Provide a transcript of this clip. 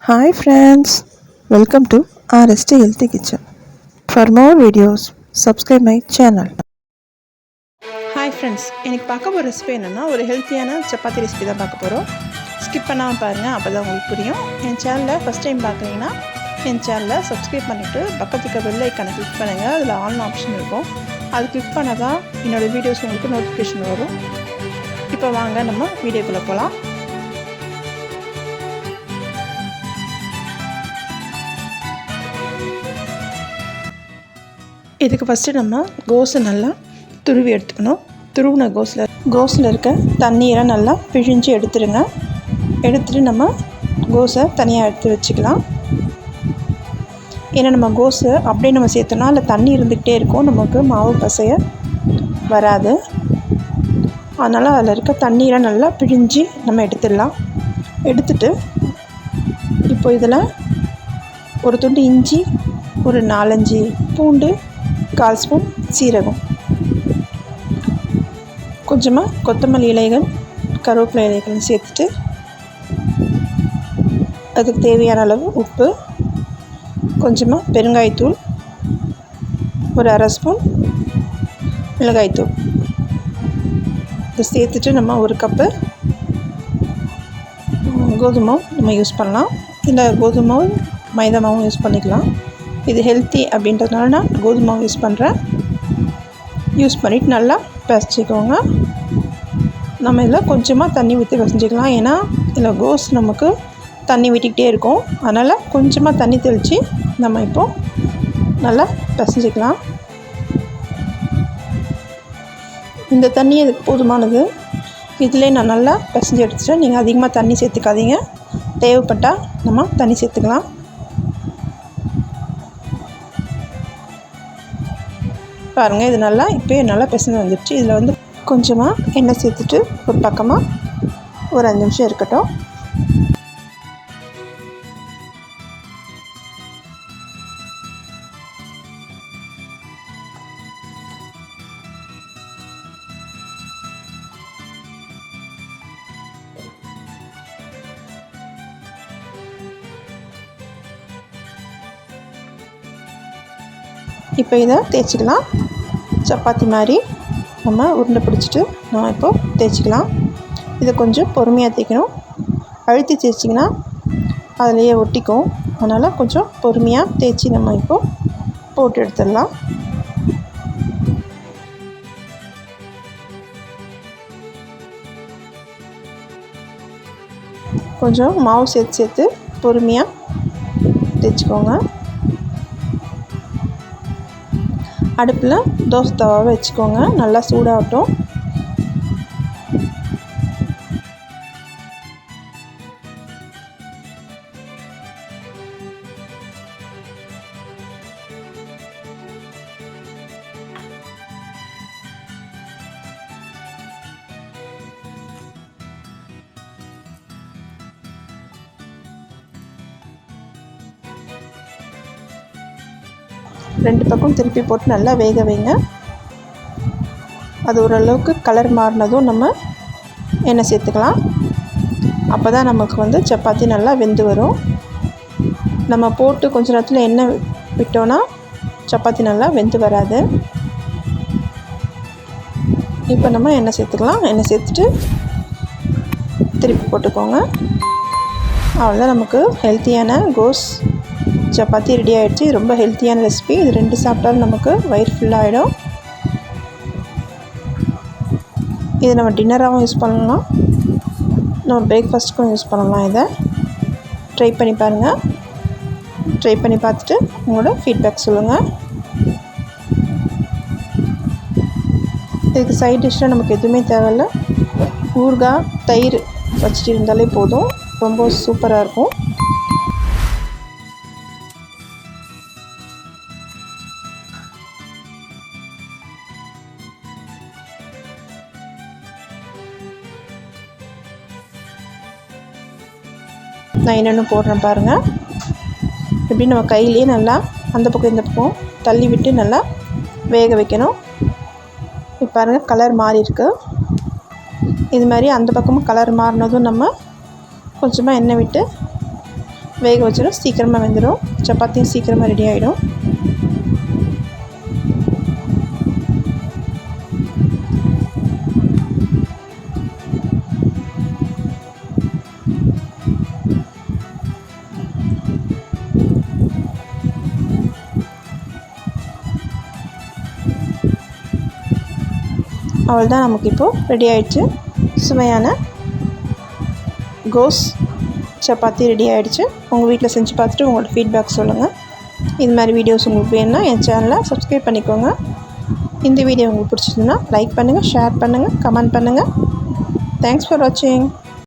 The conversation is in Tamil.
Hi friends, welcome to RST Healthy Kitchen. For more videos, subscribe my channel. Hi friends, எனக்கு பார்க்க போகிற ரெசிபி என்னென்னா ஒரு ஹெல்த்தியான சப்பாத்தி ரெசிபி தான் பார்க்க போகிறோம். ஸ்கிப் பண்ணாமல் பாருங்கள், அப்போ தான் உங்களுக்கு புரியும். என் சேனலில் ஃபஸ்ட் டைம் பார்க்குறீங்கன்னா என் சேனலை சப்ஸ்கிரைப் பண்ணிவிட்டு பக்கத்துக்கு பெல் ஐக்கானை கிளிக் பண்ணுங்கள். அதில் ஆல் ஆப்ஷன் இருக்கும். அது கிளிக் பண்ணால் தான் என்னோடய வீடியோஸ் உங்களுக்கு நோட்டிஃபிகேஷன் வரும். இப்போ வாங்க நம்ம வீடியோக்குள்ளே போகலாம். இதுக்கு ஃபஸ்ட்டு நம்ம கோஸை நல்லா துருவி எடுத்துக்கணும். துருவின கோஸில் இருக்க தண்ணீரை நல்லா பிழிஞ்சு எடுத்துடுங்க. எடுத்துகிட்டு நம்ம கோஸை தனியாக எடுத்து வச்சுக்கலாம். ஏன்னா நம்ம கோஸை அப்படியே நம்ம சேர்த்தோன்னா அதில் தண்ணி இருந்துக்கிட்டே இருக்கும், நமக்கு மாவு பசைய வராது. அதனால் அதில் இருக்க தண்ணீரை நல்லா பிழிஞ்சு நம்ம எடுத்துடலாம். எடுத்துட்டு இப்போ இதில் ஒரு துண்டு இஞ்சி, ஒரு 4-5 பூண்டு, 1/4 ஸ்பூன் சீரகம், கொஞ்சமாக கொத்தமல்லி இலைகள், கருவேப்பிலை இலைகள் சேர்த்துட்டு அதுக்கு தேவையான அளவு உப்பு, கொஞ்சமாக பெருங்காயத்தூள், ஒரு 1/2 ஸ்பூன் மிளகாய்த்தூள் இதை சேர்த்துட்டு நம்ம 1 கப்பு கோதுமை நம்ம யூஸ் பண்ணலாம். இல்லை கோதுமை மாவு, மைதா மாவும் யூஸ் பண்ணிக்கலாம். இது ஹெல்த்தி அப்படின்றதுனால நான் கோதுமை மாவு யூஸ் பண்ணுறேன். யூஸ் பண்ணிவிட்டு நல்லா பிசைச்சிக்கோங்க. நம்ம இதில் கொஞ்சமாக தண்ணி ஊற்றி பிசைஞ்சிக்கலாம். ஏன்னா இதில் கோஸ் நமக்கு தண்ணி விட்டுக்கிட்டே இருக்கும். அதனால் கொஞ்சமாக தண்ணி தெளித்து நம்ம இப்போது நல்லா பிசைஞ்சிக்கலாம். இந்த தண்ணி இதுக்கு போதுமானது. இதிலே நான் நல்லா பிசைஞ்சு எடுத்துட்டேன். நீங்கள் அதிகமாக தண்ணி சேர்த்துக்காதீங்க. தேவைப்பட்டால் நம்ம தண்ணி சேர்த்துக்கலாம். பாருங்கள், இது நல்லா இப்போயே நல்லா பிசைஞ்சு வந்துடுச்சு. இதில் வந்து கொஞ்சமாக எண்ணெய் சேர்த்துட்டு ஒரு பக்கமாக ஒரு 5 நிமிஷம் இருக்கட்டும். இப்போ இதை தேய்ச்சிக்கலாம். சப்பாத்தி மாதிரி நம்ம உருண்டை பிடிச்சிட்டு நம்ம இப்போது தேய்ச்சிக்கலாம். இதை கொஞ்சம் பொறுமையாக தேய்க்கணும். அழுத்தி தேய்ச்சிங்கன்னா அதிலையே ஒட்டிக்கும். அதனால் கொஞ்சம் பொறுமையாக தேய்ச்சி நம்ம இப்போது போட்டு எடுத்துடலாம். கொஞ்சம் மாவு சேர்த்து பொறுமையாக தேய்ச்சிக்கோங்க. அடுப்பில் தோசை தவாவை வச்சுக்கோங்க. நல்லா சூடாகட்டும். ரெண்டு பக்கம் திருப்பி போட்டு நல்லா வேக வைங்க. அது ஓரளவுக்கு கலர் மாறினதும் நம்ம எண்ணெய் சேர்த்துக்கலாம். அப்போ தான் நமக்கு வந்து சப்பாத்தி நல்லா வெந்து வரும். நம்ம போட்டு கொஞ்ச நேரத்தில் எண்ணெய் விட்டோன்னா சப்பாத்தி நல்லா வெந்து வராது. இப்போ நம்ம எண்ணெய் சேர்த்துக்கலாம். எண்ணெய் சேர்த்துட்டு திருப்பி போட்டுக்கோங்க. அவ்வளோதான், நமக்கு ஹெல்த்தியான கோஸ் சப்பாத்தி ரெடி ஆகிடுச்சு. ரொம்ப ஹெல்த்தியான ரெசிபி. இது 2 சாப்பிட்டாலும் நமக்கு வயிறு ஃபுல்லாகிடும். இது நம்ம டின்னராகவும் யூஸ் பண்ணலாம், நம்ம பிரேக்ஃபாஸ்ட்டுக்கும் யூஸ் பண்ணலாம். இதை ட்ரை பண்ணி பாருங்கள். ட்ரை பண்ணி பார்த்துட்டு உங்களோட ஃபீட்பேக் சொல்லுங்கள். இதுக்கு சைட் டிஷ்ஷில் நமக்கு எதுவுமே தேவையில்ல. ஊறுகாய், தயிர் வச்சுட்டு இருந்தாலே போதும். ரொம்ப சூப்பராக இருக்கும். நான் என்னென்னு போடுறேன் பாருங்கள். எப்படி நம்ம கையிலேயே நல்லா அந்த பக்கம் இந்த பக்கம் தள்ளி விட்டு நல்லா வேக வைக்கணும். இப்போ பாருங்கள், கலர் மாறி இருக்கு. இது மாதிரி அந்த பக்கமும் கலர் மாறினதும் நம்ம கொஞ்சமாக எண்ணெய் விட்டு வேக வச்சிடும், சீக்கிரமாக வெந்துடும். சப்பாத்தியும் சீக்கிரமாக ரெடி ஆகிடும். அவ்வளோதான், நமக்கு இப்போது ரெடி ஆகிடுச்சு. சுவையான கோஸ் சப்பாத்தி ரெடி ஆகிடுச்சு. உங்கள் வீட்டில் செஞ்சு பார்த்துட்டு உங்களோட ஃபீட்பேக் சொல்லுங்கள். இது மாதிரி வீடியோஸ் உங்களுக்கு வேணும்னா என் சேனலை சப்ஸ்கிரைப் பண்ணிக்கோங்க. இந்த வீடியோ உங்களுக்கு பிடிச்சிருந்துன்னா லைக் பண்ணுங்கள், ஷேர் பண்ணுங்கள், கமெண்ட் பண்ணுங்கள். தேங்க்ஸ் ஃபார் வாட்சிங்.